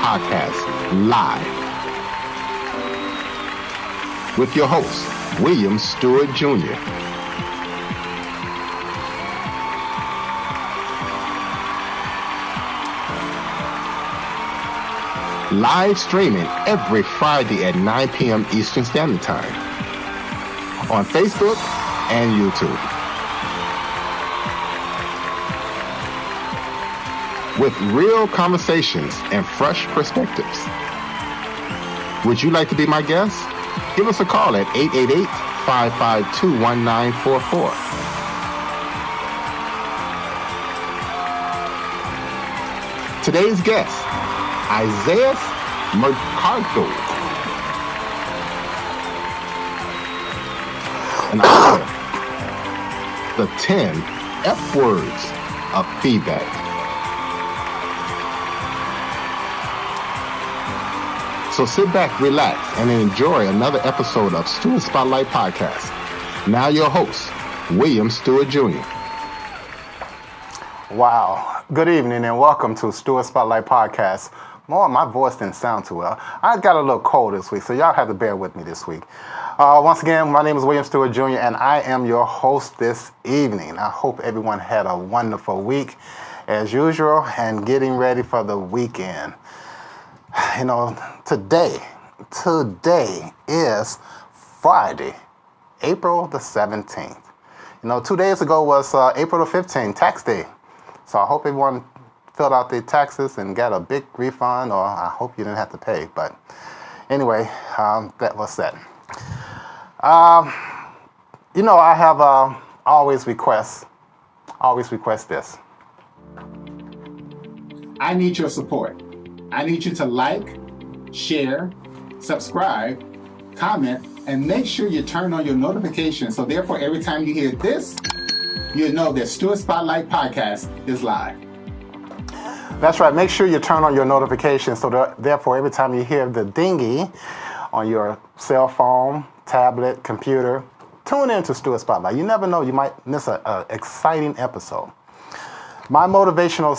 Podcast live with your host, William Stewart Jr. Live streaming every Friday at 9 p.m. Eastern Standard Time on Facebook and YouTube. With real conversations and fresh perspectives. Would you like to be my guest? Give us a call at 888-552-1944. Today's guest, Isaiah Mercado, an author, the 10 F words of feedback. So sit back, relax, and enjoy another episode of Stewart Spotlight Podcast. Now your host, William Stewart Jr. Wow. Good evening and welcome to Stewart Spotlight Podcast. My voice didn't sound too well. I got a little cold this week, so y'all have to bear with me this week. Once again, my name is William Stewart Jr., and I am your host this evening. I hope everyone had a wonderful week, as usual, and getting ready for the weekend. You know, today is Friday, April the 17th. You know, 2 days ago was April the 15th, tax day. So I hope everyone filled out their taxes and got a big refund, or I hope you didn't have to pay. But anyway, that was that. You know, I have always request this. I need your support. I need you to like, share, subscribe, comment, and make sure you turn on your notifications. So therefore, every time you hear this, you know that Stewart Spotlight Podcast is live. That's right. Make sure you turn on your notifications. So therefore, every time you hear the dingy on your cell phone, tablet, computer, tune in to Stewart Spotlight. You never know. You might miss an exciting episode. My motivational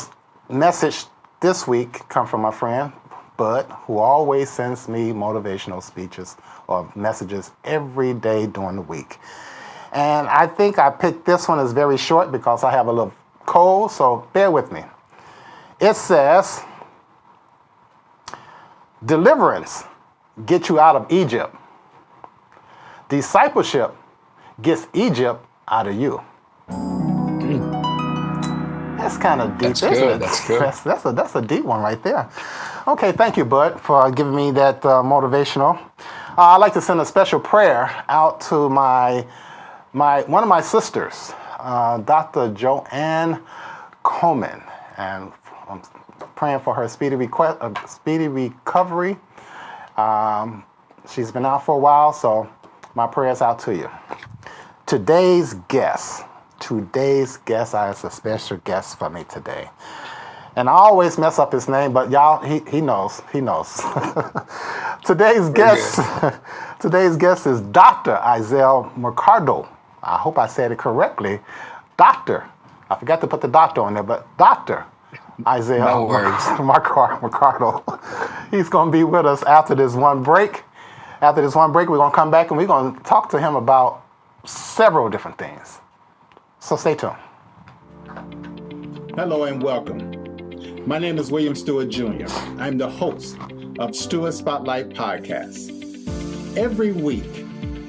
message this week comes from my friend, Bud, who always sends me motivational speeches or messages every day during the week. And I think I picked this one as very short because I have a little cold, so bear with me. It says, deliverance gets you out of Egypt. Discipleship gets Egypt out of you. That's kind of deep, isn't it? That's good. That's a deep one right there. Okay, thank you, Bud, for giving me that motivational. I'd like to send a special prayer out to one of my sisters, Dr. Joanne Coleman, and I'm praying for her speedy recovery. She's been out for a while, so my prayers out to you. Today's guest, I have a special guest for me today. And I always mess up his name, but y'all, he knows. Today's guest is Dr. Isaiah Mercado. I hope I said it correctly. Doctor. I forgot to put the doctor on there, but Dr. Isaiah Mercado. He's going to be with us after this one break. After this one break, we're going to come back and we're going to talk to him about several different things. So stay tuned. Hello and welcome. My name is William Stewart Jr. I'm the host of Stewart Spotlight Podcast. Every week,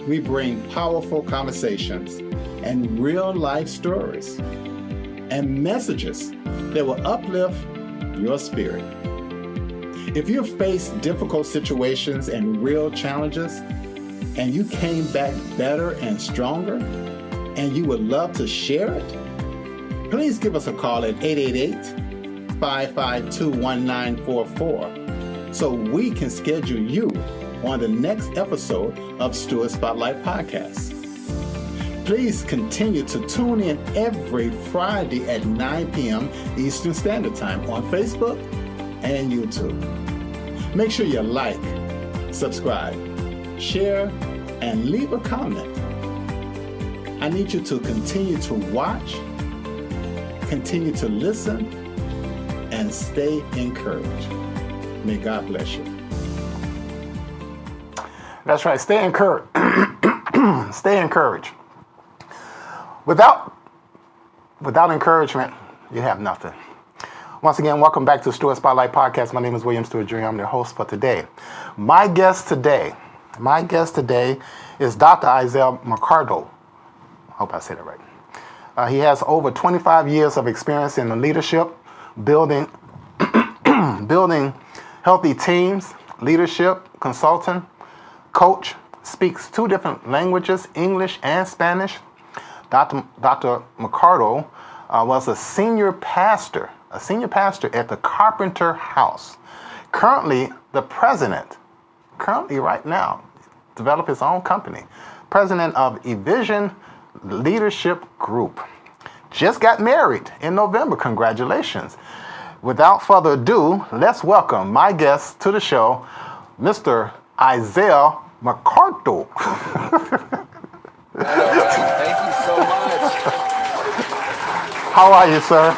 we bring powerful conversations and real life stories and messages that will uplift your spirit. If you face difficult situations and real challenges, and you came back better and stronger, and you would love to share it, please give us a call at 888-552-1944 so we can schedule you on the next episode of Stewart Spotlight Podcast. Please continue to tune in every Friday at 9 p.m. Eastern Standard Time on Facebook and YouTube. Make sure you like, subscribe, share, and leave a comment. I need you to continue to watch, continue to listen, and stay encouraged. May God bless you. That's right. Stay encouraged. Stay encouraged. Without encouragement, you have nothing. Once again, welcome back to the Stewart Spotlight Podcast. My name is William Stewart Jr. I'm the host for today. My guest today is Dr. Isaiah McCardle. I hope I said it right. He has over 25 years of experience in leadership, building healthy teams, leadership, consulting, coach, speaks 2 different languages, English and Spanish. Dr. McCardle was a senior pastor at the Carpenter House. Currently right now, developed his own company, president of eVision Leadership Group. Just got married in November. Congratulations. Without further ado, let's welcome my guest to the show, Mr. Isaiah McCardle. Thank you so much. How are you, sir?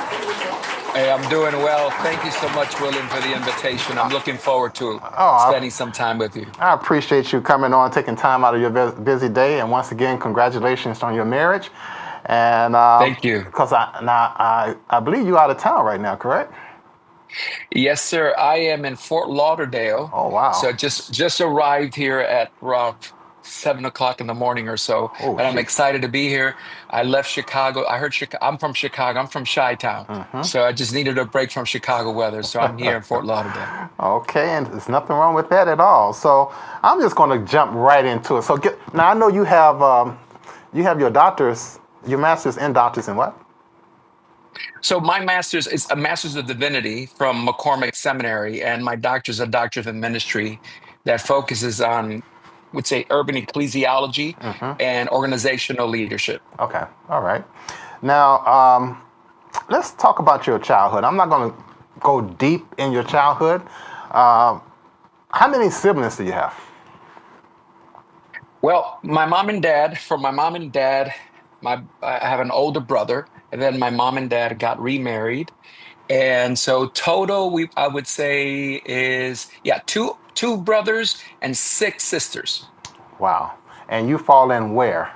Hey, I'm doing well. Thank you so much, William, for the invitation. I'm looking forward to spending some time with you. I appreciate you coming on, taking time out of your busy day, and once again, congratulations on your marriage. And thank you. Because I believe you're out of town right now, correct? Yes, sir. I am in Fort Lauderdale. Oh, wow. So just arrived here at around 7 o'clock in the morning or so. And I'm excited to be here. I left Chicago. I'm from Chicago. I'm from Chi-Town. So I just needed a break from Chicago weather. So I'm here in Fort Lauderdale. Okay, and there's nothing wrong with that at all. So I'm just going to jump right into it. So now I know you have your master's and doctors in what? So my master's is a master's of divinity from McCormick Seminary, and my doctor's a doctorate of ministry that focuses on, would say, urban ecclesiology and organizational leadership. Okay, all right. Now, let's talk about your childhood. I'm not going to go deep in your childhood. How many siblings do you have? Well, my mom and dad, I have an older brother, and then my mom and dad got remarried. And so total, I would say is, two brothers and 6 sisters. Wow. And you fall in where?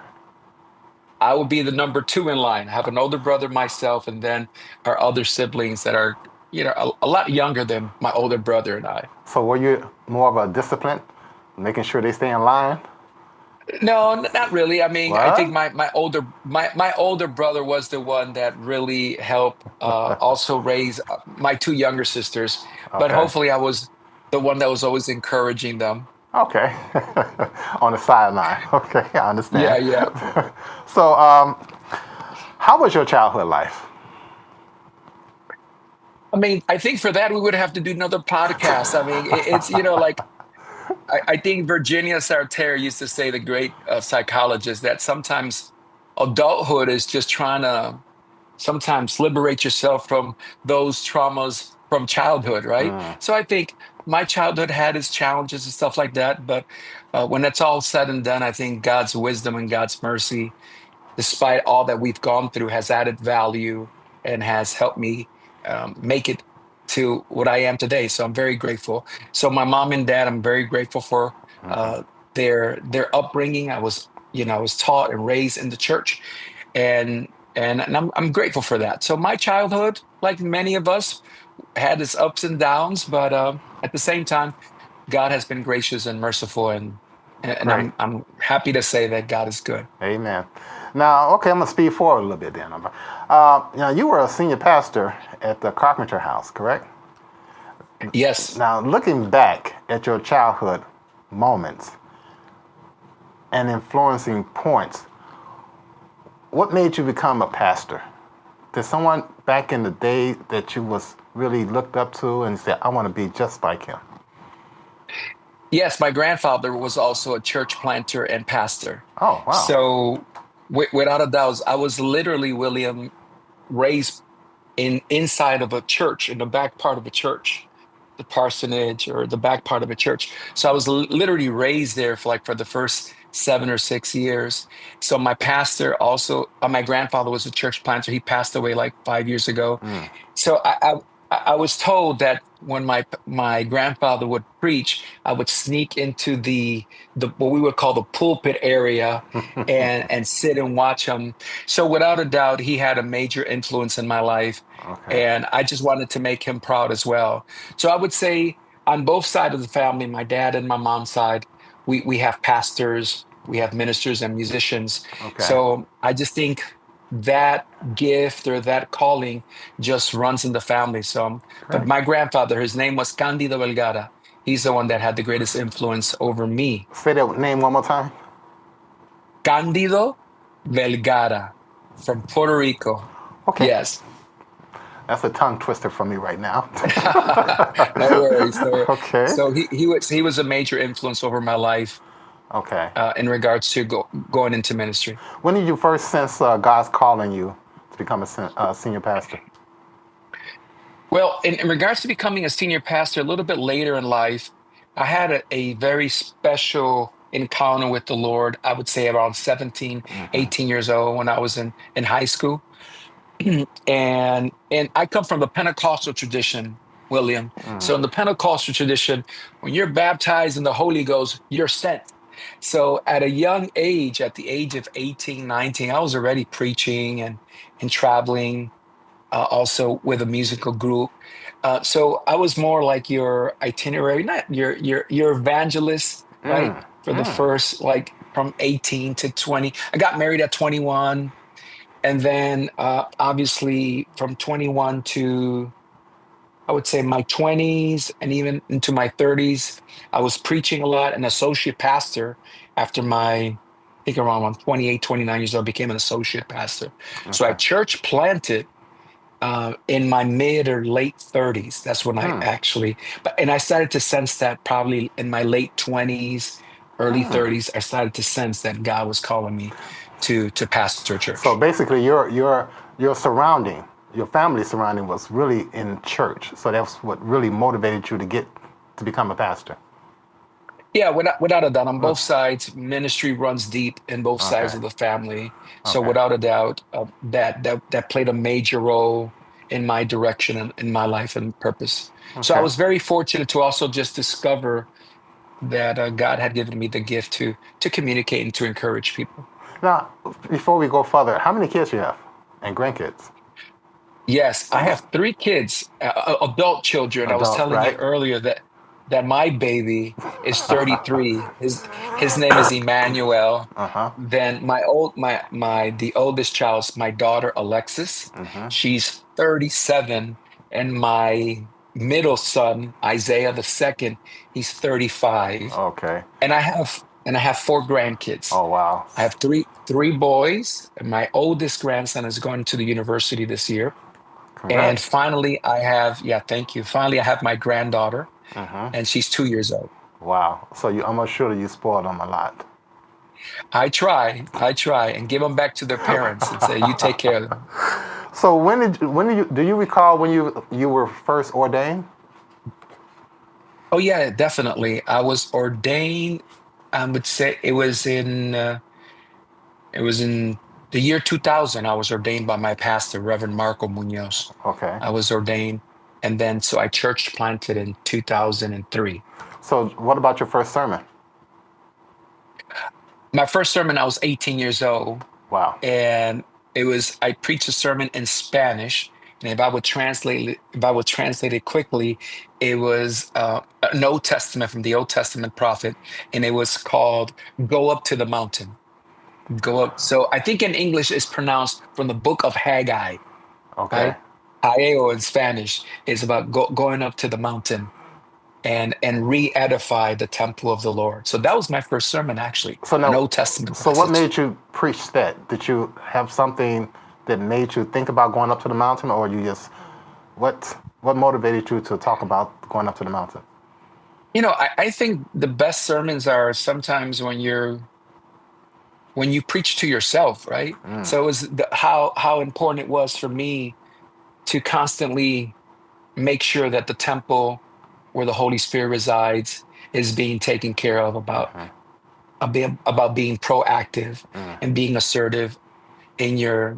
I would be the number 2 in line. I have an older brother myself, and then our other siblings that are, a lot younger than my older brother and I. So were you more of a discipline, making sure they stay in line? No, not really. I mean, What? I think my older brother was the one that really helped also raise my 2 younger sisters. But Okay. hopefully I was the one that was always encouraging them. Okay. On the sideline. Okay, I understand. Yeah. So, how was your childhood life? I mean, I think for that we would have to do another podcast. I mean, it's I think Virginia Sartre used to say, the great psychologist, that sometimes adulthood is just trying to sometimes liberate yourself from those traumas from childhood, right? So I think my childhood had its challenges and stuff like that. But when it's all said and done, I think God's wisdom and God's mercy, despite all that we've gone through, has added value and has helped me make it to what I am today. So I'm very grateful. So my mom and dad, I'm very grateful for their upbringing. I was taught and raised in the church, and I'm grateful for that. So my childhood, like many of us, had its ups and downs, but at the same time, God has been gracious and merciful, and I'm happy to say that God is good. Amen. Now, okay, I'm going to speed forward a little bit then. You were a senior pastor at the Carpenter House, correct? Yes. Now, looking back at your childhood moments and influencing points, what made you become a pastor? Did someone back in the day that you was really looked up to and said, I want to be just like him? Yes, my grandfather was also a church planter and pastor. Oh, wow. So without a doubt, I was literally, William, raised inside of a church, in the back part of a church, the parsonage or the back part of a church. So I was literally raised there for the first 7 or 6 years. So my pastor also, my grandfather was a church planter. He passed away 5 years ago. So I was told that when my grandfather would preach, I would sneak into the what we would call the pulpit area and sit and watch him. So without a doubt, he had a major influence in my life, Okay. and I just wanted to make him proud as well. So I would say on both sides of the family, my dad and my mom's side, we have pastors, we have ministers and musicians. Okay. So I just think that gift or that calling just runs in the family. So, but Great. my grandfather, his name was Candido Vergara. He's the one that had the greatest influence over me. Say that name one more time. Candido Vergara from Puerto Rico. Okay. Yes. That's a tongue twister for me right now. No worries. So, Okay. so he was a major influence over my life Okay. in regards to going into ministry. When did you first sense God's calling you to become a senior pastor? Well, in regards to becoming a senior pastor, a little bit later in life, I had a very special encounter with the Lord. I would say around 17, Mm-hmm. 18 years old when I was in high school. And I come from the Pentecostal tradition, William. So in the Pentecostal tradition, when you're baptized in the Holy Ghost, you're sent. So at a young age, at the age of 18, 19, I was already preaching and traveling, also with a musical group. So I was more like your itinerary, not your evangelist, right? Mm. For the Mm. first, like from 18 to 20. I got married at 21. And then obviously from 21 to, I would say, my 20s and even into my 30s, I was preaching a lot, an associate pastor after I think around when 28, 29 years old, I became an associate pastor. So I Okay. church planted in my mid or late 30s. That's when I Mm. actually, and I started to sense that probably in my late 20s, early Mm. 30s, I started to sense that God was calling me to pastor a So church. basically, your surrounding, your family surrounding was really in church. So that's what really motivated you to get to become a pastor. Yeah, without a doubt, on Mm. both sides, ministry runs deep in both sides Okay. of the family. So Okay. without a doubt, that played a major role in my direction and in my life and purpose. So I Okay. was very fortunate to also just discover that God had given me the gift to communicate and to encourage people. Now, before we go further, how many kids you have and grandkids? Yes, I have three kids, adult children. I was Adults, telling you right? earlier that my baby is 33. His name is Emmanuel. Uh-huh. Then the oldest child's my daughter Alexis. Mm-hmm. She's 37, and my middle son Isaiah the second, he's 35. Okay. And I have four grandkids. Oh, wow. I have three boys, and my oldest grandson is going to the university this year. And Congrats. finally, yeah, thank you. Finally, I have my granddaughter, Mm-hmm. and she's 2 years old. Wow. So you almost sure that you spoiled them a lot. I try, and give them back to their parents and say, "You take care of them." So do you recall when you were first ordained? Oh yeah, definitely. I was ordained. I would say it was in the year 2000. I was ordained by my pastor, Reverend Marco Munoz. Okay. I was ordained, and then so I church planted in 2003. So what about your first sermon? My first sermon, I was 18 years old, Wow. and I preached a sermon in Spanish. And if I would translate it quickly, it was an Old Testament from the Old Testament prophet, and it was called "Go Up to the Mountain." Go up. So I think in English it's pronounced from the book of Haggai, Okay. right? Haggai in Spanish is about going up to the mountain and re-edify the temple of the Lord. So that was my first sermon, actually, So an now, Old Testament so what passage. made you preach that? Did you have something that made you think about going up to the mountain, or you just what motivated you to talk about going up to the mountain? I think the best sermons are sometimes when you preach to yourself, right? Mm. So it was how important it was for me to constantly make sure that the temple where the Holy Spirit resides is being taken care of, Mhm. about being proactive Mm. and being assertive in your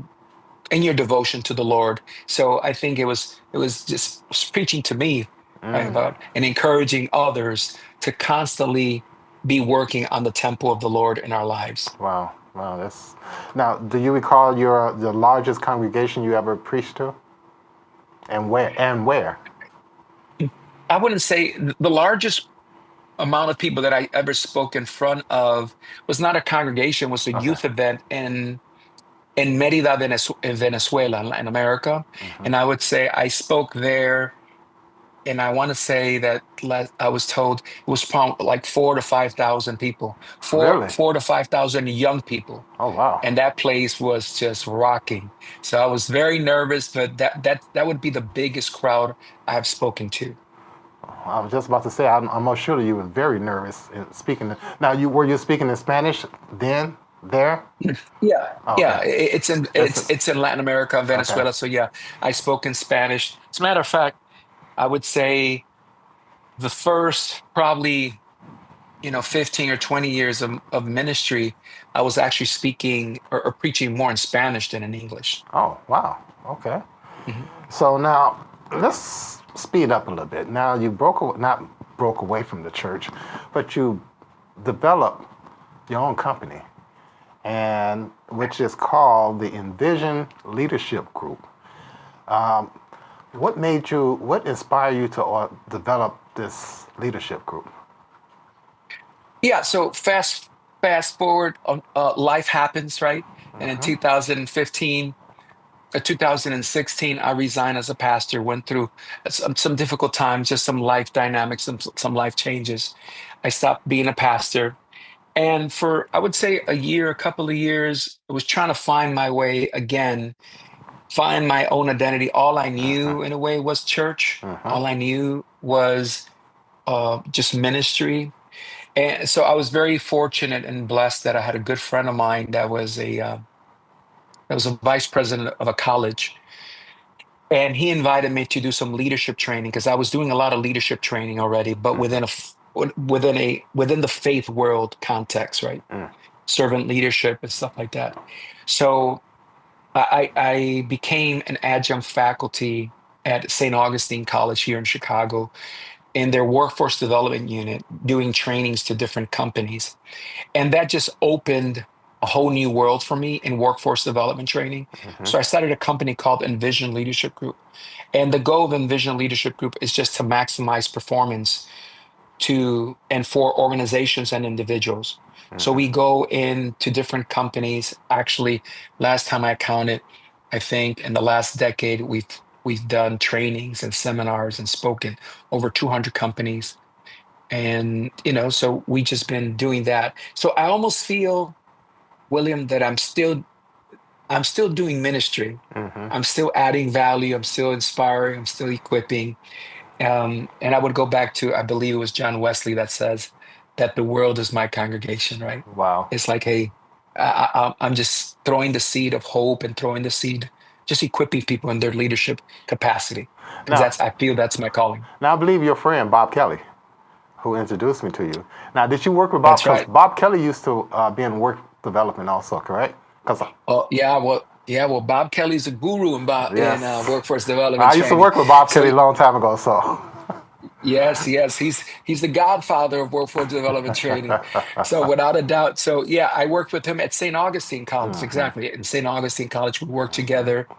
devotion to the Lord. So I think it was just preaching to me right? About and encouraging others to constantly be working on the temple of the Lord in our lives. Wow. Wow. That's now. Do you recall the largest congregation you ever preached to, and where? And where? I wouldn't say the largest amount of people that I ever spoke in front of was not a congregation, was a Okay. youth event in Merida, in Venezuela, in Latin America. Hmm. And I would say I spoke there, and I want to say that I was told it was probably like 4 to 5 thousand people, Really? 4 to 5 thousand young people, Oh wow. and that place was just rocking. So I was very nervous, but that would be the biggest crowd I have spoken to. I was just about to say. I'm most sure you were very nervous in speaking. Now, you speaking in Spanish then there? Yeah, Oh, yeah, okay. it's in Latin America, Okay. Venezuela. So yeah, I spoke in Spanish. As a matter of fact, I would say the first probably 15 or 20 years of ministry, I was actually speaking or preaching more in Spanish than in English. Oh wow. Okay. Mhm. So now let's speed up a little bit. Now you not broke away from the church, but you developed your own company, and which is called the Envision Leadership Group. What inspired you to develop this leadership group? Yeah, so fast forward, life happens, right? And in Hmm. 2015, 2016, I resigned as a pastor, went through some difficult times, just some life dynamics, some life changes. I stopped being a pastor. And for, I would say, a couple of years, I was trying to find my way again, find my own identity. All I Hmm. knew in a way was church. Hmm. All I knew was just ministry. And so I was very fortunate and blessed that I had a good friend of mine that was a vice president of a college, and he invited me to do some leadership training because I was doing a lot of leadership training already, but within the faith world context, right? Hmm. Servant leadership and stuff like that. So I became an adjunct faculty at St. Augustine College here in Chicago in their workforce development unit, doing trainings to different companies. And that just opened a whole new world for me in workforce development training. Hmm. So I started a company called Envision Leadership Group. And the goal of Envision Leadership Group is just to maximize performance to and for organizations and individuals. So Hmm. we go into different companies. Actually, last time I counted, I think in the last decade we've done trainings and seminars and spoken over 200 companies. And so we just been doing that. So I almost feel, William, that I'm still doing ministry. Hmm. I'm still adding value. I'm still inspiring. I'm still equipping. And I would go back to, I believe it was John Wesley that says that the world is my congregation, right? Wow. It's like, hey, I'm just throwing the seed of hope and throwing the seed, just equipping people in their leadership capacity, because Now, I feel that's my calling. now I believe your friend Bob Kelly, who introduced me to you. Now, did you work with Bob? That's Because right. Bob Kelly used to be in work development also, correct? Because Oh, yeah. Well, Bob Kelly's a guru in yes, workforce development I used to training. work with Bob So Kelly a long time ago. So, yes, yes, he's the godfather of workforce development training. So without a doubt, so yeah, I worked with him at St. Augustine College. hmm. Exactly. In St. Augustine College, we worked together,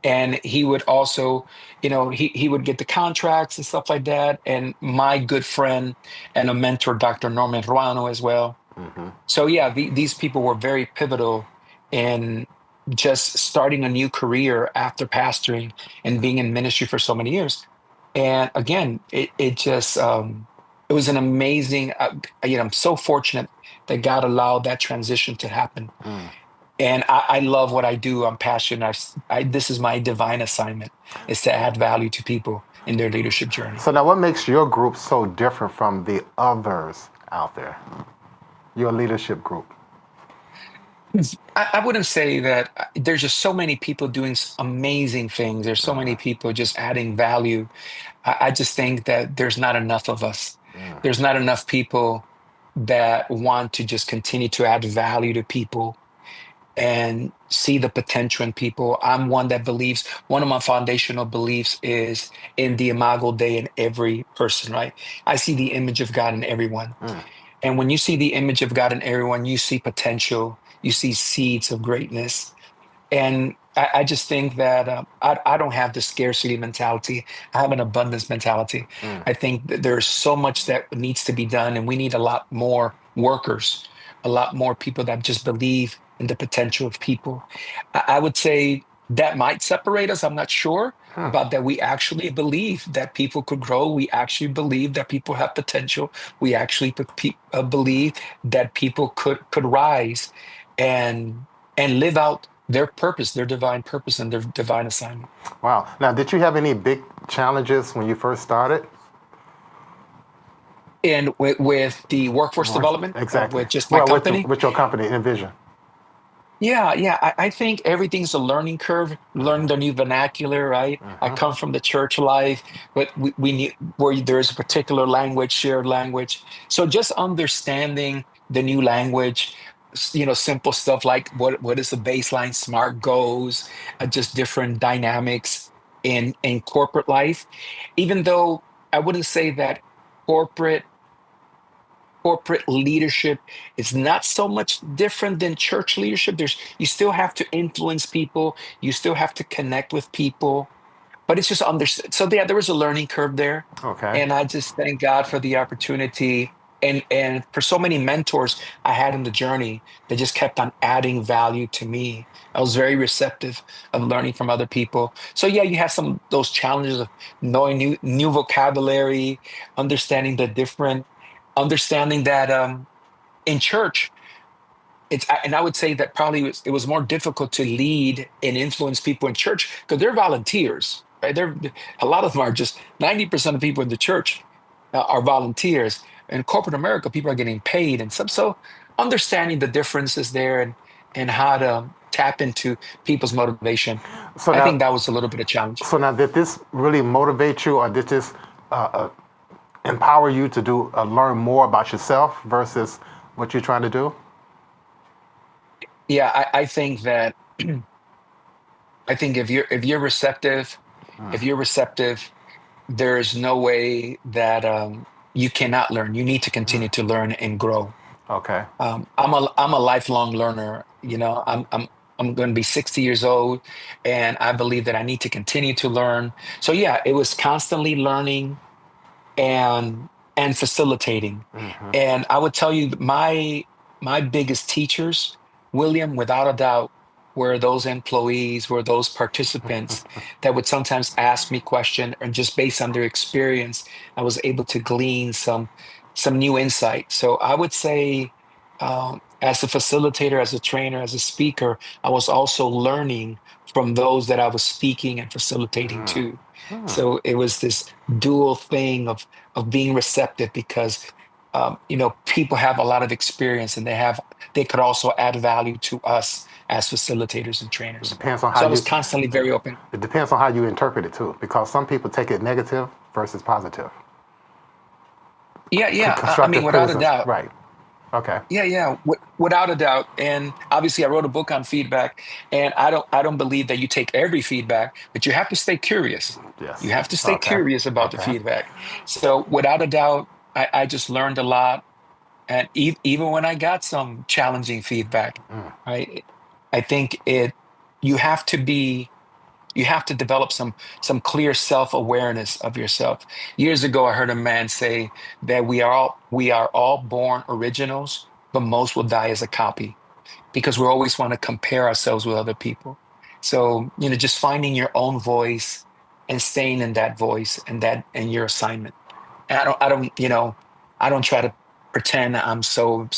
and he would also, he would get the contracts and stuff like that. And my good friend and a mentor, Dr. Norman Ruano, as well. Hmm. So yeah, these people were very pivotal in just starting a new career after pastoring and being in ministry for so many years. And again, it was an amazing. I'm so fortunate that God allowed that transition to happen. Mm. And I love what I do. I'm passionate. This is my divine assignment, is to add value to people in their leadership journey. So now, what makes your group so different from the others out there? Your leadership group. I wouldn't say that. There's just so many people doing amazing things. There's so many people just adding value. I just think that there's not enough of us. Mm. There's not enough people that want to just continue to add value to people. and see the potential in people. I'm one that believes, one of my foundational beliefs is in the imago Dei in every person, right? I see the image of God in everyone. Mm. And when you see the image of God in everyone, you see potential, you see seeds of greatness. And I just think that I don't have the scarcity mentality. I have an abundance mentality. Mm. I think that there's so much that needs to be done, and we need a lot more workers, a lot more people that just believe in the potential of people. I would say that might separate us. I'm not sure, Hmm. but that we actually believe that people could grow. We actually believe that people have potential. We actually believe that people could rise and live out their purpose, their divine purpose, and their divine assignment. Wow. Now, did you have any big challenges when you first started? And with the workforce development, Exactly. with just my Well, company, with your company, Envision. yeah. I think everything's a learning curve, learning the new vernacular, right? I Mm-hmm. come from the church life, but we need where there's a particular language, shared language. So just understanding the new language, simple stuff like what is the baseline SMART goals, just different dynamics in corporate life. Even though I wouldn't say that corporate corporate leadership is not so much different than church leadership. You still have to influence people, you still have to connect with people, but it's just understood. So yeah, there was a learning curve there, Okay. and I just thank God for the opportunity and for so many mentors I had in the journey that just kept on adding value to me. I was very receptive of learning from other people. So yeah, you have some those challenges of knowing new vocabulary, understanding the different, understanding that in church and I would say that probably it was more difficult to lead and influence people in church because they're volunteers, right? They're a lot of them are just 90% of people in the church are volunteers. In corporate America, people are getting paid and some. So understanding the differences there and how to tap into people's motivation, So I think now, that was a little bit of challenge. did this really motivate you, or did this empower you to learn more about yourself versus what you're trying to do? Yeah, I think that I think if you're receptive, if you're receptive, there is no way that you cannot learn. You need to continue to learn and grow. Okay. I'm a lifelong learner. I'm going to be 60 years old, and I believe that I need to continue to learn. So yeah, it was constantly learning and facilitating. Mm-hmm. And I would tell you that my biggest teachers, William, without a doubt, were those employees, were those participants that would sometimes ask me questions, and just based on their experience, I was able to glean some new insight. So I would say, as a facilitator, as a trainer, as a speaker, I was also learning from those that I was speaking and facilitating to. So it was this dual thing of being receptive because people have a lot of experience and they could also add value to us as facilitators and It trainers. depends on how So I you. was constantly very open. It depends on how you interpret it too, because some people take it negative versus positive. Yeah. I mean, Constructive without a criticism. doubt. Right. Okay. Yeah. Without a doubt. And obviously, I wrote a book on feedback, and I don't believe that you take every feedback, but you have to stay curious. You Yes. have to stay Okay. curious about the Okay. feedback. So without a doubt, I just learned a lot. And even when I got some challenging feedback, Mm. right? I think you have to be you have to develop some clear self-awareness of yourself. Years ago, I heard a man say that we are all born originals, but most will die as a copy because we always want to compare ourselves with other people. So, just finding your own voice and staying in that voice and your assignment. And I don't try to pretend I'm so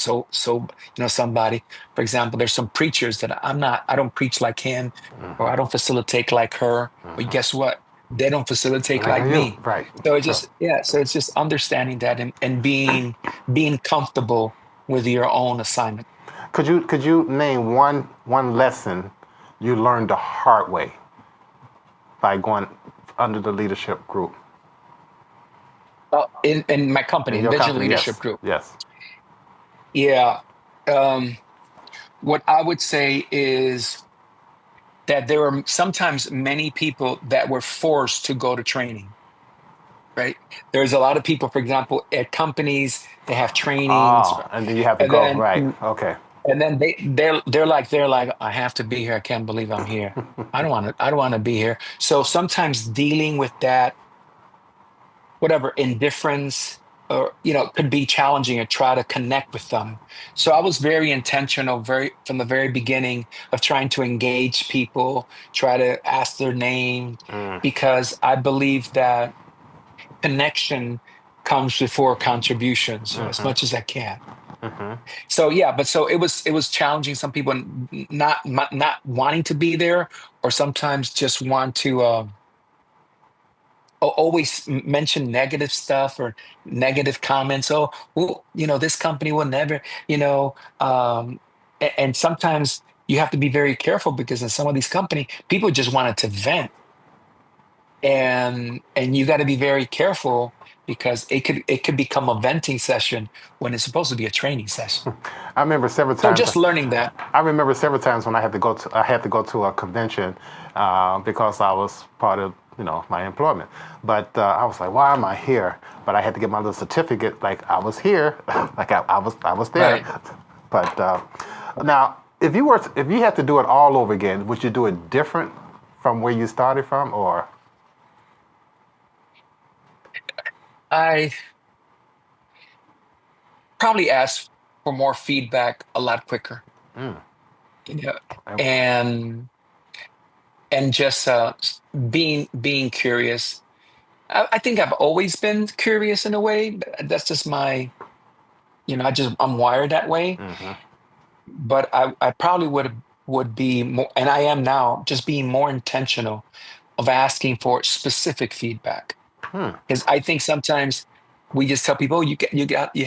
somebody. For example, there's some preachers that I don't preach like him, or I Mm-hmm. don't facilitate like her. But Mm-hmm. guess what? They don't facilitate Like like you, me. right? So it's So, just, yeah, so it's just understanding that and being comfortable with your own assignment. could you name one lesson you learned the hard way by going under the leadership group In my company, in your Envision company? Leadership Yes. Group. Yes. Yeah. Um, What I would say is that there are sometimes many people that were forced to go to training, right? There's a lot of people, for example, at companies, they have trainings, Oh, and then you have to and go. then Right. Okay. they're like, I have to be here. I can't believe I'm here. I don't want to be here. So sometimes dealing with that, whatever indifference, or could be challenging, or try to connect with them. So I was very intentional, very from the very beginning, of trying to engage people, try to ask their name, Mm, because I believe that connection comes before contribution, so as mm-hmm, much as I can. mm-hmm. So yeah, but so it was challenging. Some people not wanting to be there, or sometimes just want to always mention negative stuff or negative comments. Oh, well, this company will never, and sometimes you have to be very careful, because in some of these companies, people just wanted to vent, and you got to be very careful, because it could become a venting session when it's supposed to be a training session. I remember several So times. just learning that. I remember several times when I had to go to a convention because I was part of my employment. But I was like, why am I here? But I had to get my little certificate, like I was here, like I was there. Right. But now, if you had to do it all over again, would you do it different from where you started from, or? I probably ask for more feedback a lot quicker. Mm, You know, I- and just being curious. I think I've always been curious in a way. That's just I'm wired that way. mhm. But I probably would be more, and I am now, just being more intentional of asking for specific feedback. Hmm. Because I think sometimes we just tell people, oh, you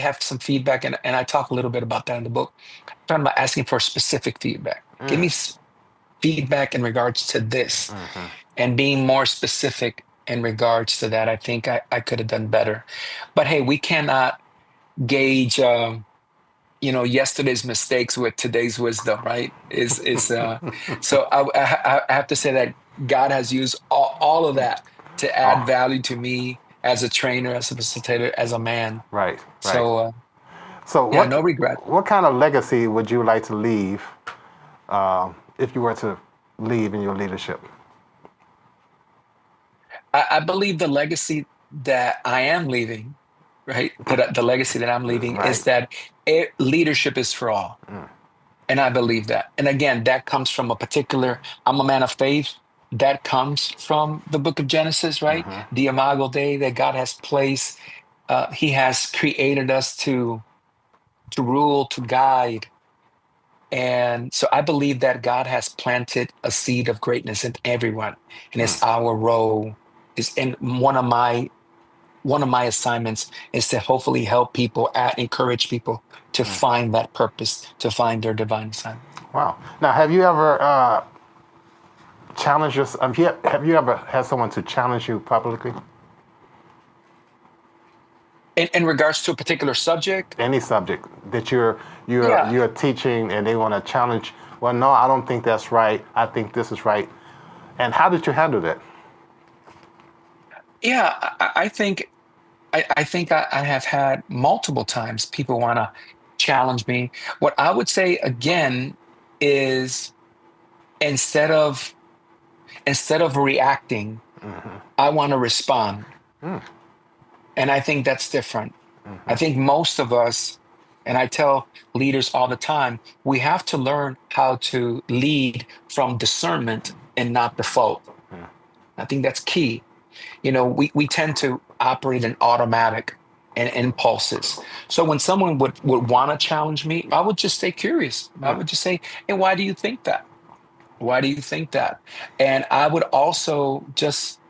have some feedback, and I talk a little bit about that in the book. I'm talking about asking for specific feedback. Give me Mm, feedback in regards to this, mhm. and being more specific in regards to that. I think I could have done better. But hey, we cannot gauge yesterday's mistakes with today's wisdom, right? Is so I have to say that God has used all of that to add Oh, value to me as a trainer, as a facilitator, as a man. right, right. So So yeah, what no regret. what kind of legacy would you like to leave if you were to leave in your leadership? I believe the legacy that I am leaving, right? The legacy that I'm leaving Right. is that leadership is for all. Mm, And I believe that. And again, that comes from I'm a man of faith. That comes from the book of Genesis, right? mhm. The Imago Dei that God has placed. He has created us to rule, to guide. And so I believe that God has planted a seed of greatness in everyone. And Mm, it's our role is in one of my assignments is to hopefully help people, encourage people to mm. find that purpose, to find their divine assignment. Wow. Now, have you ever challenged have you ever had someone to challenge you publicly? In regards to a particular subject, Any subject that you're yeah, you're teaching and they want to challenge? Well, no, I don't think that's right. I think this is right. And how did you handle that? yeah, I think I have had multiple times people want to challenge me. What I would say again is, instead of reacting, Hmm. I want to respond. Mm, And I think that's different. I hmm. think most of us, and I tell leaders all the time, we have to learn how to lead from discernment and not default. I think that's key. We tend to operate in automatic and impulses. So when someone would want to challenge me, I would just stay curious. I Mm, would just say, hey, why do you think that? Why do you think that? And I would also just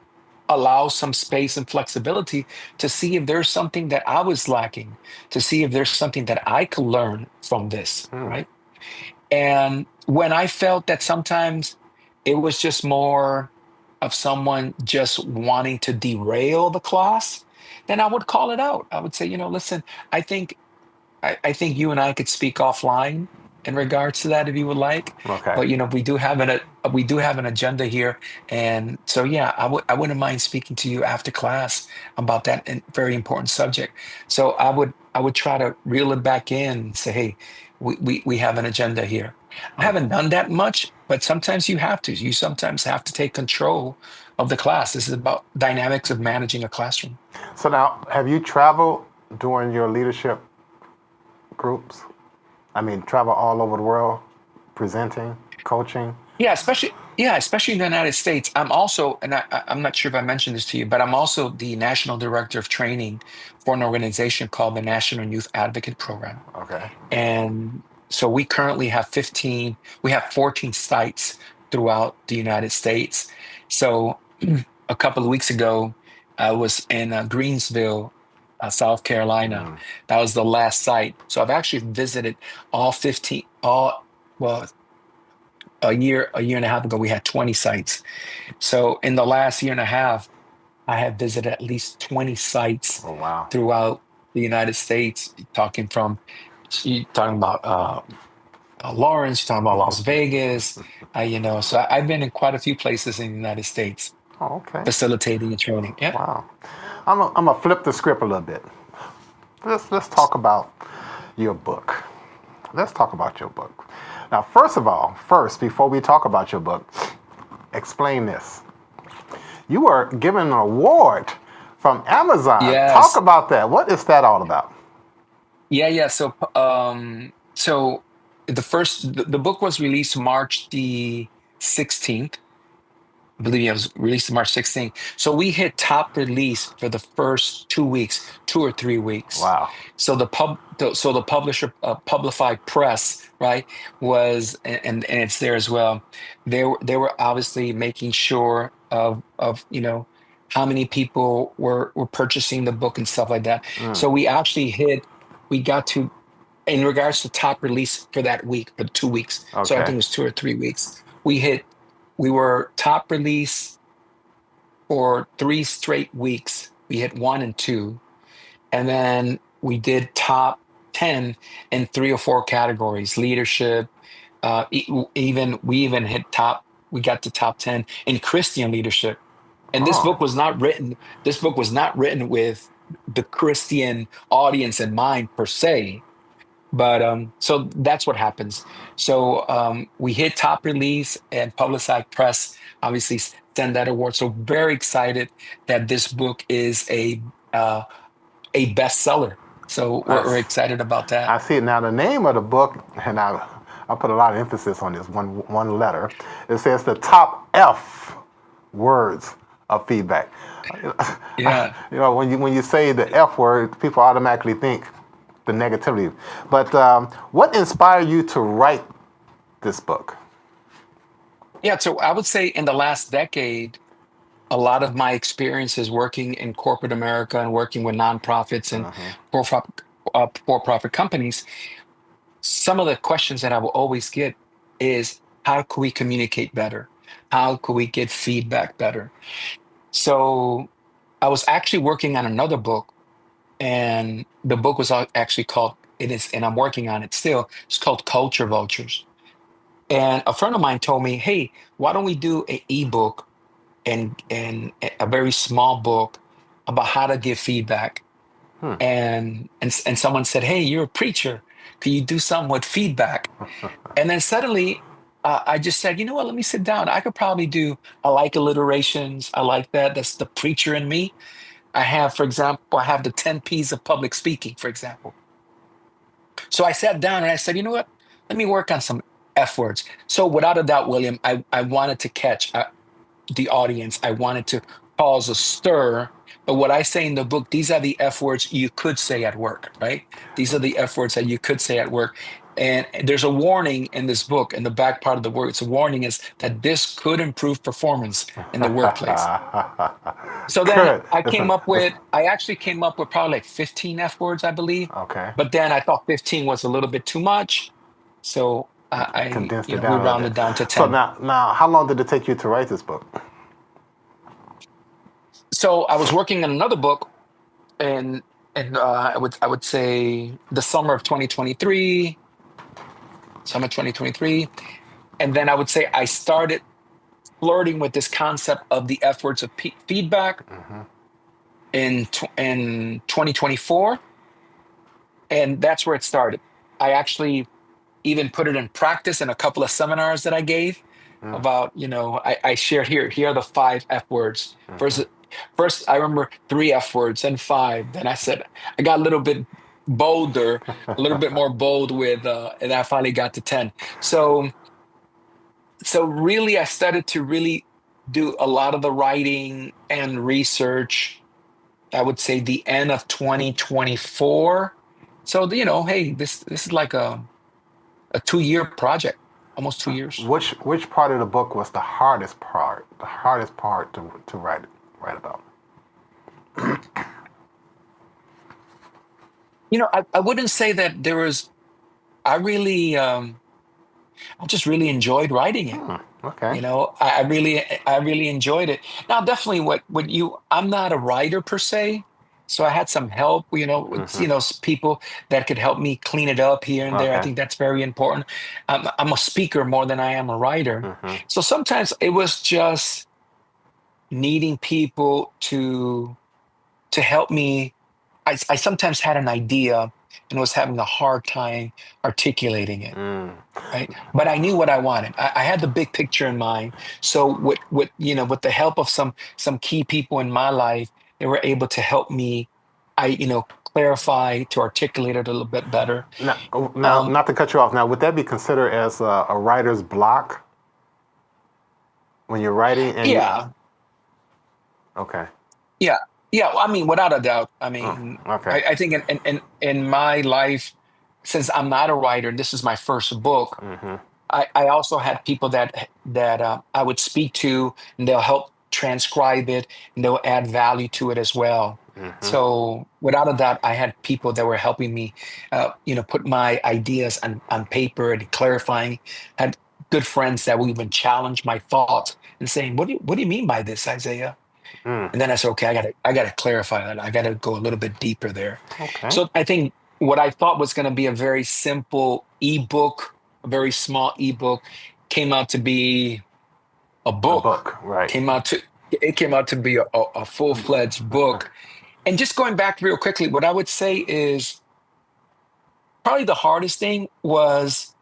allow some space and flexibility to see if there's something that I was lacking, to see if there's something that I could learn from this, mm, right? And when I felt that sometimes it was just more of someone just wanting to derail the class, then I would call it out. I would say, listen, I think you and I could speak offline. in regards to that if you would like. Okay. But we do have an agenda here, and so yeah, I wouldn't mind speaking to you after class about that very important subject. So I would try to reel it back in and say, hey, we have an agenda here. I haven't done that much, but sometimes you have to. You sometimes have to take control of the class. This is about dynamics of managing a classroom. So now, have you traveled during your leadership groups? I mean, travel all over the world, presenting, coaching. Especially in the United States. I'm also, and I'm not sure if I mentioned this to you, but I'm also the national director of training for an organization called the National Youth Advocate Program. Okay. And so we have 14 sites throughout the United States. So a couple of weeks ago, I was in Greensville, South Carolina. Mm. That was the last site. So I've actually visited all 15, well, a year and a half ago, we had 20 sites. So in the last year and a half, I have visited at least 20 sites Oh, wow. throughout the United States, you talking about Lawrence, you're talking about Las Vegas, so I've been in quite a few places in the United States Oh, okay. facilitating and training. Yeah. Wow. I'm gonna flip the script a little bit. Let's talk about your book. Let's talk about your book. Now, first, before we talk about your book, explain this. You were given an award from Amazon. Yes. Talk about that. What is that all about? Yeah. So the book was released March the 16th. I believe it was released March 16th. So we hit top release for the first 2 weeks, 2 or 3 weeks. Wow. So the publisher, Publified Press, right, was, and it's there as well. They were obviously making sure of how many people were purchasing the book and stuff like that. So we got to, in regards to top release for that week, for 2 weeks. So I Okay. think it was 2 or 3 weeks. We were top release for 3 straight weeks. We hit 1 and 2, and then we did top 10 in 3 or 4 categories. Leadership, we even hit top. We got to top 10 in Christian leadership. And this Oh. book was not written. This book was not written with the Christian audience in mind per se. But so that's what happens. So we hit top release, and Publicized Press obviously send that award. So very excited that this book is a bestseller. So we're excited about I that. see it now. The name of the book, and I put a lot of emphasis on this one letter. It says the top F words of feedback. Yeah. When you say the F word, people automatically think the negativity. But what inspired you to write this book? Yeah. So I would say in the last decade, a lot of my experiences working in corporate America and working with nonprofits and for-profit companies, some of the questions that I will always get is, how can we communicate better? How can we get feedback better? So I was actually working on another book, and the book was actually called, and I'm working on it still. It's called Culture Vultures. And a friend of mine told me, hey, why don't we do an ebook and a very small book about how to give feedback? And someone said, hey, you're a preacher. Can you do something with feedback? And then suddenly I just said, you know what, let me sit down. I could probably I like alliterations. I like that. That's the preacher in me. For example, I have the 10 P's of public speaking, for example. So I sat down and I said, you know what, let me work on some F words. So without a doubt, William, I wanted to catch the audience. I wanted to cause a stir. But what I say in the book, these are the F words you could say at work, right? These are the F words that you could say at work. And there's a warning in this book, in the back part of the word. It's a warning is that this could improve performance in the workplace. So then Good. I actually came up with probably like 15 F words, I believe. Okay. But then I thought 15 was a little bit too much. So Condensed it we down a little rounded bit. down to 10. So now, how long did it take you to write this book? So I was working on another book, and I would say the summer of 2023. summer 2023. And then I would say I started flirting with this concept of the F words of feedback in 2024. And that's where it started. I actually even put it in practice in a couple of seminars that I gave about, I shared here are the 5 F words. First, I remember 3 F words and 5. Then I said, I got a little bit bolder, a little bit more bold and I finally got to 10. So really, I started to really do a lot of the writing and research, I would say the end of 2024. So, hey, this is like a 2-year project, almost 2 years. Which part of the book was the hardest part? The hardest part to write about? I wouldn't say that there was. I just really enjoyed writing it. Okay. I really enjoyed it. Now, definitely, I'm not a writer per se, so I had some help. With, people that could help me clean it up here and there. Okay. I think that's very important. I'm a speaker more than I am a writer, so sometimes it was just needing people to help me. I sometimes had an idea and was having a hard time articulating it, right? But I knew what I wanted. I had the big picture in mind. So with the help of some key people in my life, they were able to help me, clarify, to articulate it a little bit better. Now, not to cut you off. Now, would that be considered as a writer's block when you're writing? Yeah. Okay. Yeah. Yeah, I mean, without a doubt. I mean, okay. I think in my life, since I'm not a writer, and this is my first book, I also had people that I would speak to, and they'll help transcribe it, and they'll add value to it as well. So without a doubt, I had people that were helping me, put my ideas on paper and clarifying. Had good friends that would even challenge my thoughts and saying, "What do you mean by this, Isaiah?" And then I said, okay, I gotta clarify that. I gotta go a little bit deeper there. Okay. So I think what I thought was going to be a very simple ebook, a very small ebook, came out to be a book. A book, right? It came out to be a full-fledged book. And just going back real quickly, what I would say is probably the hardest thing was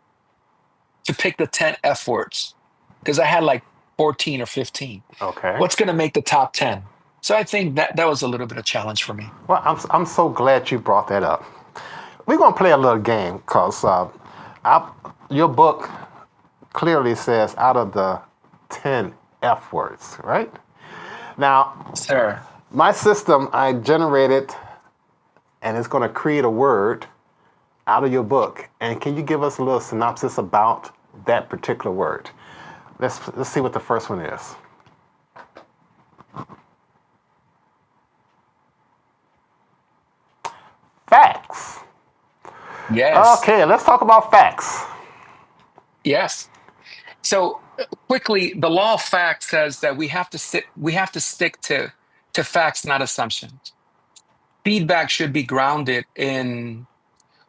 to pick the 10 F words, because I had like 14 or 15. Okay. What's going to make the top 10? So I think that was a little bit of a challenge for me. Well, I'm so glad you brought that up. We're going to play a little game because your book clearly says out of the 10 F words, right? Now, Sir, my system, I generated, and it's going to create a word out of your book. And can you give us a little synopsis about that particular word? Let's see what the first one is. Facts. yes. Okay, let's talk about facts. Yes. So quickly, the law of facts says that we have to stick to facts, not assumptions. Feedback should be grounded in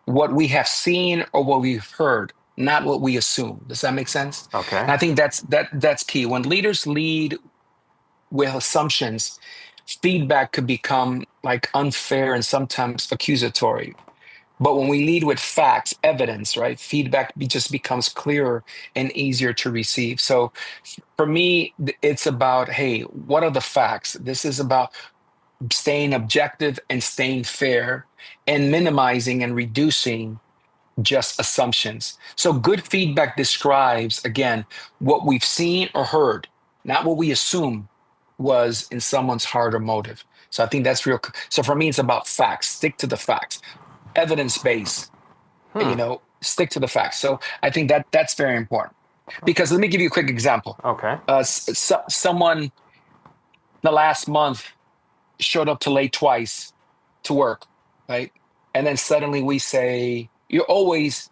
what we have seen or what we've heard, not what we assume. Does that make sense? Okay. And I think that's key. When leaders lead with assumptions, feedback could become like unfair and sometimes accusatory. But when we lead with facts, evidence, right, feedback just becomes clearer and easier to receive. So for me, it's about, hey, what are the facts? This is about staying objective and staying fair and minimizing and reducing just assumptions. So good feedback describes, again, what we've seen or heard, not what we assume was in someone's heart or motive. So I think that's real. So for me, it's about facts. Stick to the facts. Evidence-based, stick to the facts. So I think that's very important. Because let me give you a quick example. Okay. Someone the last month showed up too late twice to work, right? And then suddenly we say, you're always,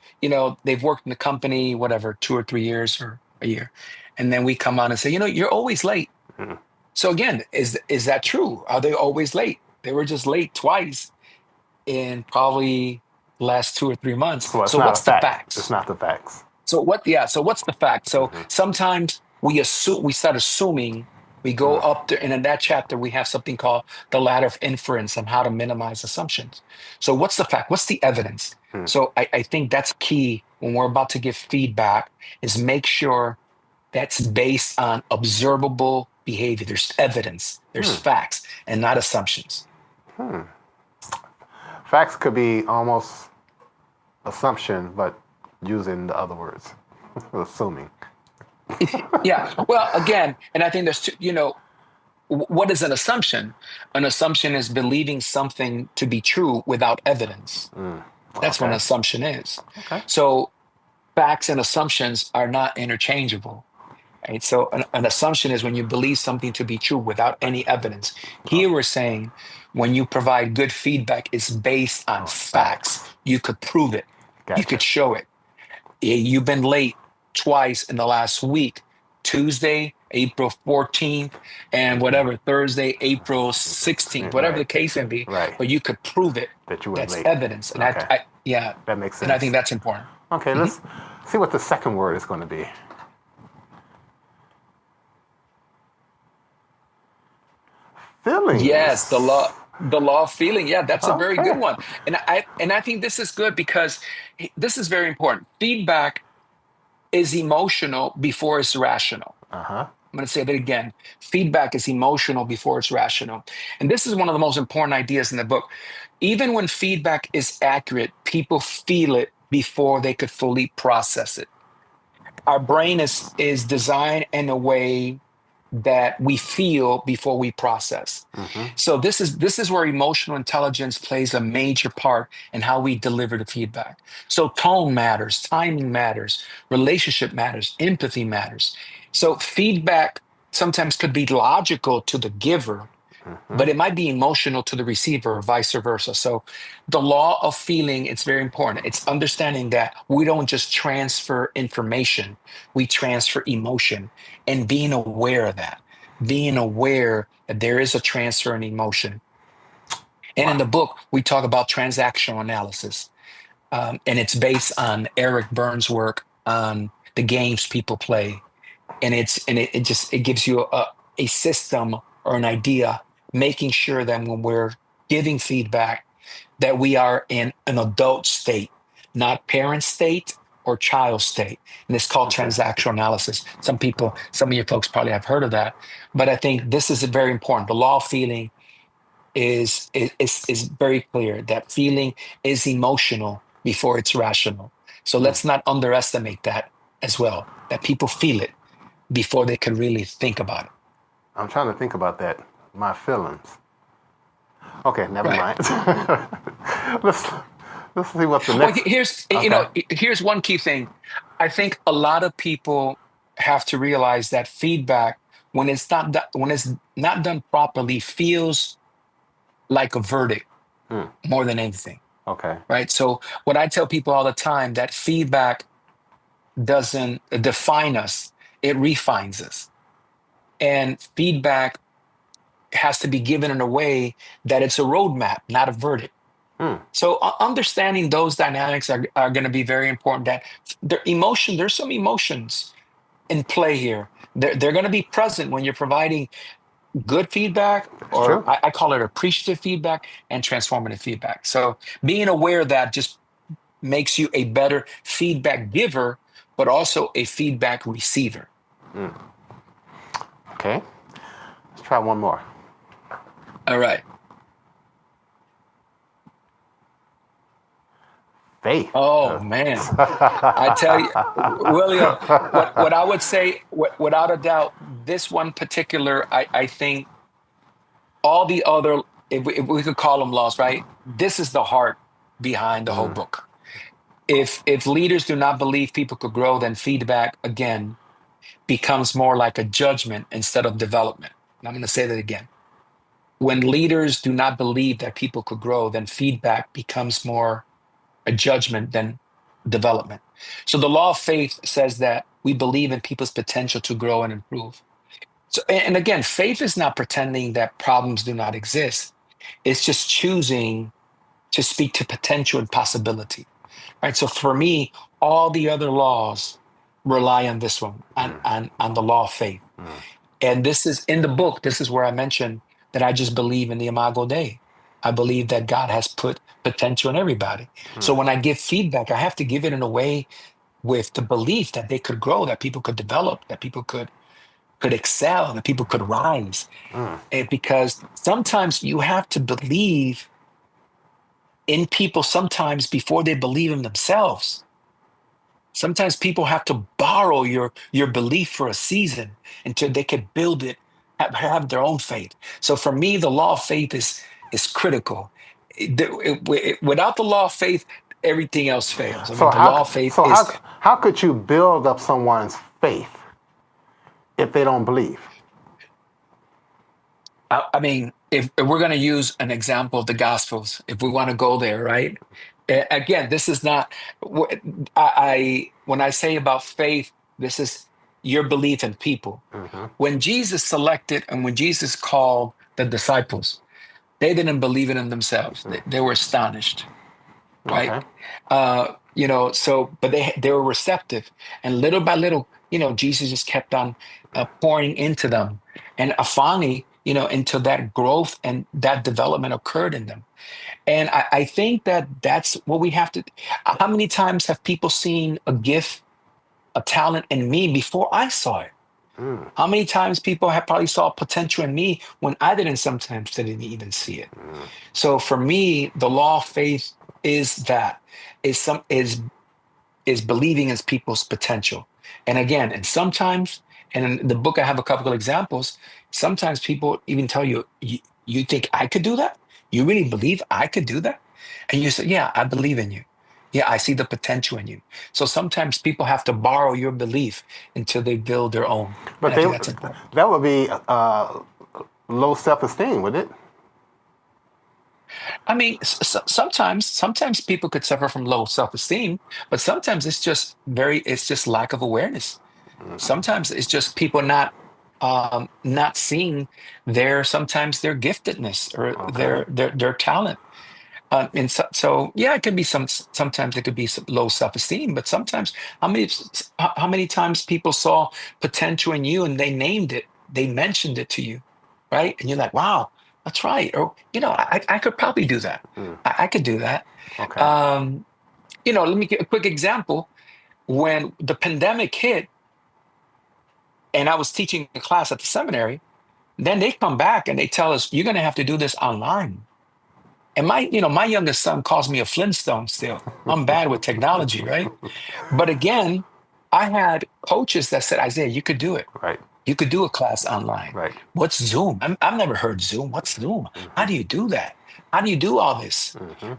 they've worked in the company, whatever, 2 or 3 years or a year. And then we come on and say, you're always late. Mm-hmm. So again, is that true? Are they always late? They were just late twice in probably the last 2 or 3 months. Well, so what's the facts? It's not the facts. So what? Yeah. So what's the fact? So sometimes we start assuming. We go up there, and in that chapter, we have something called the ladder of inference and how to minimize assumptions. So what's the fact? What's the evidence? So I think that's key when we're about to give feedback is make sure that's based on observable behavior. There's evidence, there's facts, and not assumptions. Facts could be almost assumption, but using the other words, assuming. Yeah. Well, again, and I think there's two, what is an assumption? An assumption is believing something to be true without evidence. That's what an assumption is. Okay. So facts and assumptions are not interchangeable. Right? So an assumption is when you believe something to be true without any evidence. Here we're saying when you provide good feedback, it's based on facts. You could prove it. Gotcha. You could show it. You've been late twice in the last week. Tuesday, April 14th, and whatever, Thursday, April 16th, whatever the case may be. Right. But you could prove it. That you were That's late. evidence. And Okay. that makes sense. And I think that's important. Okay, let's see what the second word is going to be. Feelings. Yes, the law of feeling. Yeah, that's a very Okay. good one. And I think this is good because this is very important. Feedback is emotional before it's rational. Uh-huh. I'm going to say that again. Feedback is emotional before it's rational. And this is one of the most important ideas in the book. Even when feedback is accurate, people feel it before they could fully process it. Our brain is designed in a way that we feel before we process. So this is where emotional intelligence plays a major part in how we deliver the feedback. So tone matters, timing matters, relationship matters, empathy matters. So feedback sometimes could be logical to the giver, but it might be emotional to the receiver or vice versa. So the law of feeling, it's very important. It's understanding that we don't just transfer information, we transfer emotion, and being aware of that, being aware that there is a transfer in emotion. And in the book, we talk about transactional analysis. And it's based on Eric Berne's work on the games people play. And it gives you a system or an idea, making sure that when we're giving feedback, that we are in an adult state, not parent state or child state. And it's called transactional analysis. Some of you folks probably have heard of that, but I think this is very important. The law of feeling is very clear that feeling is emotional before it's rational. So let's not underestimate that as well, that people feel it before they can really think about it. I'm trying to think about that. My feelings. Okay, never mind. let's see what the next. Here's one key thing. I think a lot of people have to realize that feedback, when it's not done properly, feels like a verdict more than anything. Okay. Right. So what I tell people all the time, that feedback doesn't define us, it refines us. And feedback has to be given in a way that it's a roadmap, not a verdict. So understanding those dynamics are going to be very important. That there's some emotions in play here. They're going to be present when you're providing good feedback, or I call it appreciative feedback and transformative feedback. So being aware of that just makes you a better feedback giver, but also a feedback receiver. Okay. Let's try one more. All right. Faith. Oh, man. I tell you, William, what I would say, without a doubt, this one particular, I think all the other, if we could call them laws, right? This is the heart behind the whole book. If leaders do not believe people could grow, then feedback, again, becomes more like a judgment instead of development. And I'm going to say that again. When leaders do not believe that people could grow, then feedback becomes more a judgment than development. So the law of faith says that we believe in people's potential to grow and improve. So, and again, faith is not pretending that problems do not exist. It's just choosing to speak to potential and possibility. Right? So for me, all the other laws rely on this one, on the law of faith. And this is in the book. This is where I mentioned that I just believe in the Imago Dei. I believe that God has put potential in everybody. So when I give feedback, I have to give it in a way with the belief that they could grow, that people could develop, that people could excel, that people could rise. And because sometimes you have to believe in people sometimes before they believe in themselves. Sometimes people have to borrow your belief for a season until they can build it, have their own faith. So for me, the law of faith is critical. Without the law of faith, everything else fails. I So mean, the law of faith is. how could you build up someone's faith if they don't believe? I mean, if we're going to use an example of the Gospels, if we want to go there, right? Again, this is not. When I say about faith, this is your belief in people. When Jesus selected and when Jesus called the disciples, they didn't believe it in themselves. They were astonished, right? Okay. So but they were receptive, and little by little, Jesus just kept on pouring into them, and finally, until that growth and that development occurred in them. And I think that that's what we have to. How many times have people seen a gift, a talent in me before I saw it? How many times people have probably saw potential in me when I sometimes didn't even see it? So for me, the law of faith is believing in people's potential. And again, and in the book I have a couple of examples. Sometimes people even tell you, you think I could do that? You really believe I could do that? And you say, yeah, I believe in you. Yeah, I see the potential in you. So sometimes people have to borrow your belief until they build their own. But And I think that's important. that would be low self-esteem, would it? I mean, sometimes people could suffer from low self-esteem, but sometimes it's just lack of awareness. Sometimes it's just people not seeing sometimes their giftedness or Okay. their talent. And so yeah, it could be sometimes it could be some low self-esteem, but sometimes how many times people saw potential in you and they named it, they mentioned it to you, right? And you're like, wow, that's right. Or, I could probably do that. I could do that. Okay. Let me give a quick example. When the pandemic hit and I was teaching a class at the seminary, then they come back and they tell us, you're going to have to do this online. And my youngest son calls me a Flintstone still. I'm bad with technology, right? But again, I had coaches that said, Isaiah, you could do it. Right. You could do a class online. Right. What's Zoom? I've never heard Zoom. What's Zoom? How do you do that? How do you do all this?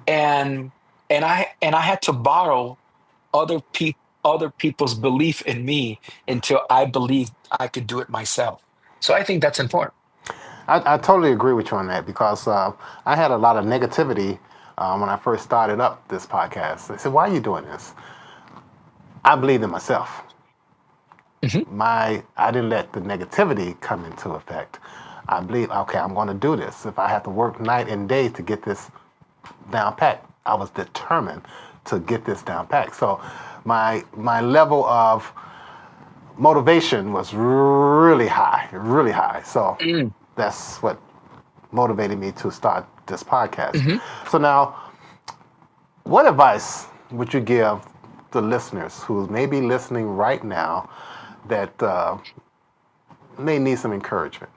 And I had to borrow other people's belief in me until I believed I could do it myself. So I think that's important. I totally agree with you on that because I had a lot of negativity when I first started up this podcast. They said, why are you doing this? I believed in myself. I didn't let the negativity come into effect. I believe, okay, I'm going to do this. If I have to work night and day to get this down pat, I was determined to get this down pat. So my level of motivation was really high, really high. So that's what motivated me to start this podcast. So now, what advice would you give the listeners who may be listening right now that may need some encouragement?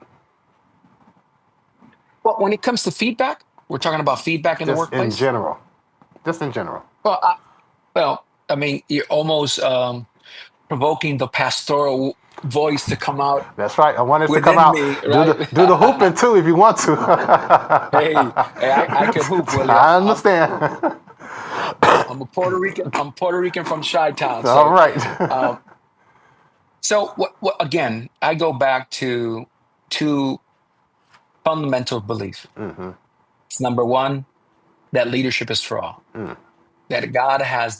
Well, when it comes to feedback, we're talking about feedback in the workplace. In general. Just in general. Well, I mean, you're almost provoking the pastoral voice to come out. That's right. I wanted to come out. Me, right? Do the hooping too if you want to. hey, I can hoop, Willie. I understand. I'm a Puerto Rican. I'm Puerto Rican from Chi-Town. So, all right. So what? Again, I go back to two fundamental beliefs. It's number one, that leadership is for all. That God has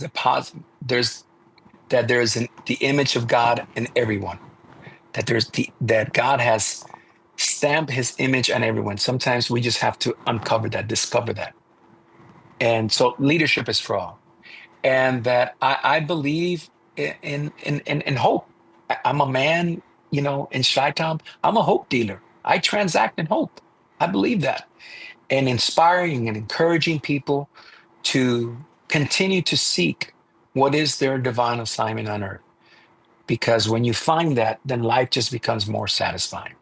there's the image of God in everyone. That God has stamped His image on everyone. Sometimes we just have to discover that. And so leadership is for all. And that I believe in hope. I'm a man, in Chi-Town. I'm a hope dealer. I transact in hope. I believe that. And inspiring and encouraging people to continue to seek what is their divine assignment on earth. Because when you find that, then life just becomes more satisfying.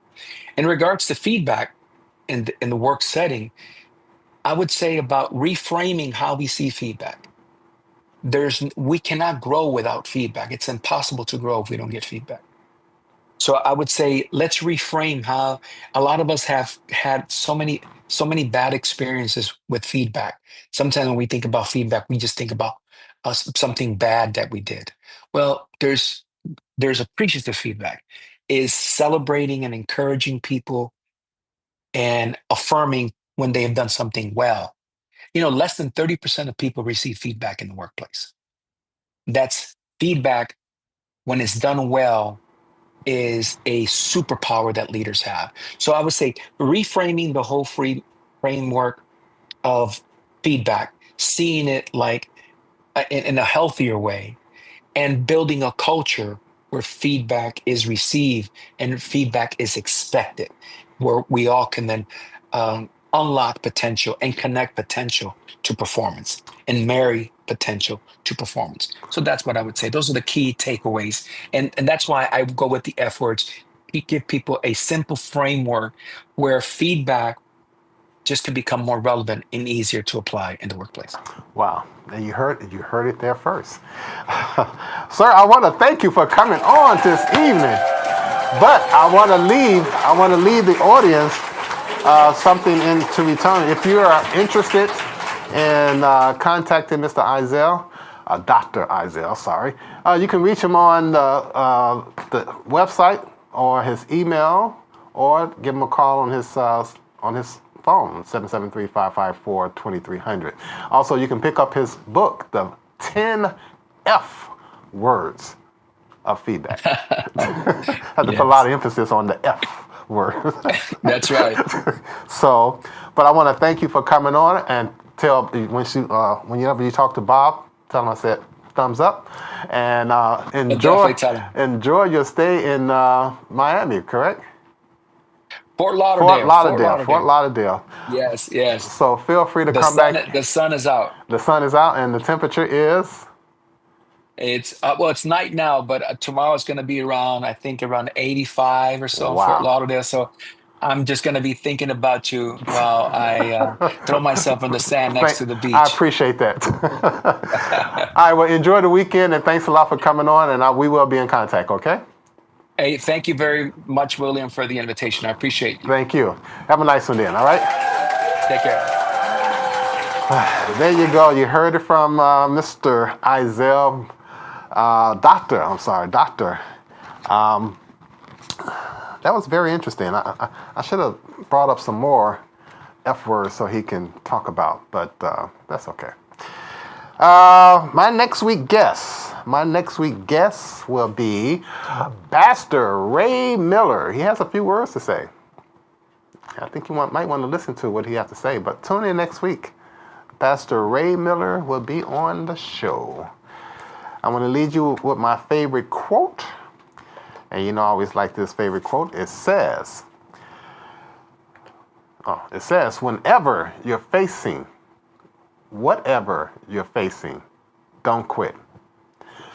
In regards to feedback in the work setting, I would say about reframing how we see feedback. We cannot grow without feedback. It's impossible to grow if we don't get feedback. So I would say let's reframe how a lot of us have had so many bad experiences with feedback. Sometimes when we think about feedback, we just think about something bad that we did. Well, there's appreciative feedback, is celebrating and encouraging people and affirming when they have done something well. Less than 30% of people receive feedback in the workplace. That's feedback when it's done well is a superpower that leaders have. So I would say reframing the whole free framework of feedback, seeing it like in a healthier way, and building a culture where feedback is received and feedback is expected, where we all can then unlock potential and connect potential to performance and marry potential to performance. So that's what I would say. Those are the key takeaways. And that's why I go with the F words. Give people a simple framework where feedback just can become more relevant and easier to apply in the workplace. Wow. And you heard it there first. Sir, I want to thank you for coming on this evening. But I want to leave the audience something to return. If you are interested in contacting Mr. Eisele, Dr. Eisele, sorry, you can reach him on the website or his email, or give him a call on his phone, 773-554-2300. Also, you can pick up his book, The 10 F Words of Feedback. I have to put a lot of emphasis on the F word. That's right. So, but I want to thank you for coming on, and tell whenever you talk to Bob, tell him I said thumbs up, and enjoy your stay in Miami, correct? Fort Lauderdale. Fort Lauderdale. Yes. So feel free to come back. The sun is out. The sun is out, and the temperature is? It's it's night now, but tomorrow it's going to be around 85 or so in Wow. Fort Lauderdale. So I'm just going to be thinking about you while I throw myself in the sand next to the beach. I appreciate that. All right, well, enjoy the weekend, and thanks a lot for coming on, and we will be in contact, okay? Hey, thank you very much, William, for the invitation. I appreciate you. Thank you. Have a nice one then, all right? Take care. There you go. You heard it from Mr. Eisele, Doctor. That was very interesting. I should have brought up some more F words so he can talk about, but that's okay. My next week guest will be Pastor Ray Miller. He has a few words to say. I think you might want to listen to what he has to say, but tune in next week. Pastor Ray Miller will be on the show. I'm going to lead you with my favorite quote. And I always like this favorite quote. It says, whatever you're facing, don't quit.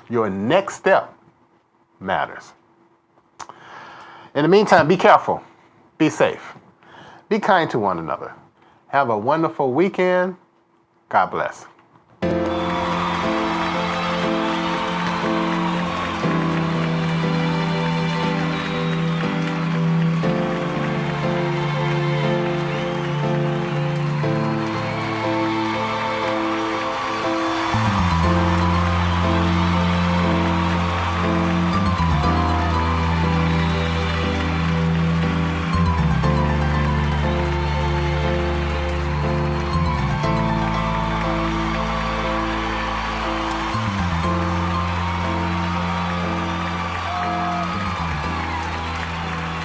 Your next step matters. In the meantime, be careful, be safe, be kind to one another. Have a wonderful weekend. God bless.